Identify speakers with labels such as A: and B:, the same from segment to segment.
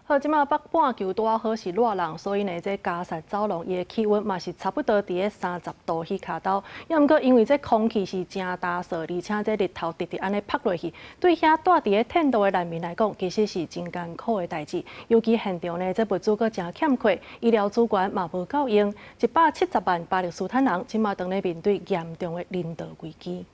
A: 好，即马北半球多好是热人，所以呢，这加沙走廊伊的气温嘛是差不多伫个30度去卡到。要毋过因为这空气是真干燥，而且这日头直直安尼晒落去，对遐住伫个텐道的人民来讲，其实是真艰苦的代志。尤其现场呢，这物资阁真欠缺，医疗资源嘛无够用，170万巴勒斯坦人即马当咧面对严重的人道危机。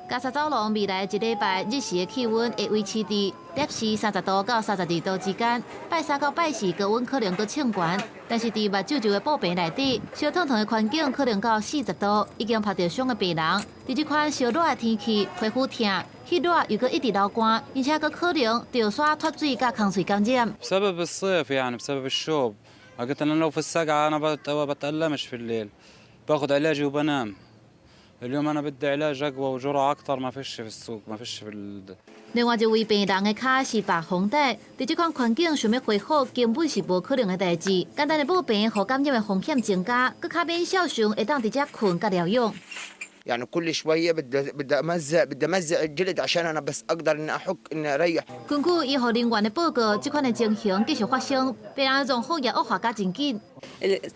B: 加沙走廊未来一礼拜日时的气温会维持伫摄氏30度到32度之间，拜三到拜四高温可能阁称悬，但是伫目睭的布病内底，烧烫烫的环境可能到40度，已经拍到伤的病人。伫这款烧热的天气，皮肤痛、血热又阁一直流汗，而且阁可能着刷脱水甲空嘴感染。
C: بسبب الصيف يعني بسبب الشوب، قلت انا لو في السقعة انا بتألمش في الليل، باخذ علاجي وبنام. اليوم انا بدي علاج اقوى وجرعة اكثر ما فيش في السوق ما فيش في
B: 另外一位病人的脚是白红带，伫这款环境想要恢复根本是无可能的代志。简单的冒病和感染的风险增加，佮较免小熊会当直接困甲疗养。
D: يعني كل شويه بدي امزق الجلد عشان انا بس اقدر اني احك اني اريح.
B: 根据医护人员的报告，这款的情形继续发生，病人的状况也恶化甲真紧。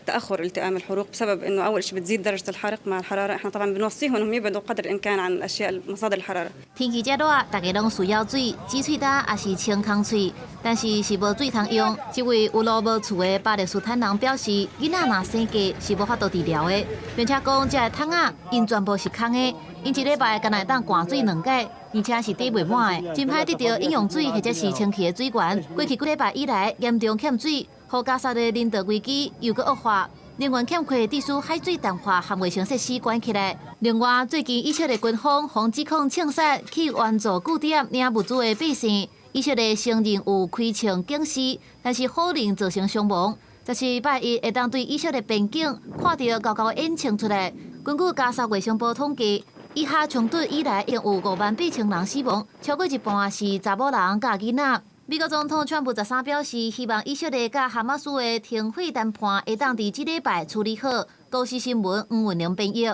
E: تأخر التئام الحروق بسبب انه اول شيء بتزيد درجة الحرق مع الحرارة، احنا طبعا بنوصيهم انهم يبعدوا قدر الامكان عن الاشياء مصادر الحرارة.
B: 天气热热，大家拢需要水，挤喙焦也是清空喙，但是无水通用。这位有路无厝的巴勒斯坦人表示，囡仔若生计是无法度治疗的，并且讲这个桶仔因全部是空的，因一礼拜敢若会当灌水2届。 而且是底袂满的，真歹得到饮用水或者是清气的水源。过去几礼拜以来，严重欠水，和加沙的人道危机又搁恶化。能源欠缺，致使海水淡化和卫生设施关起来。另外，最近以色列军方防指控枪杀去援助据点领物资的百姓，以色列承认有开枪警示，但是否认造成伤亡。14拜一会当对以色列边境看到高高烟冲出来。根据加沙卫生部统计。 以下冲突以来，已有58000人死亡，超过一半是查某人甲囡仔。美国总统川普13表示，希望以色列甲哈马斯的停火谈判会当伫这礼拜处理好。高市新闻黄文玲编译。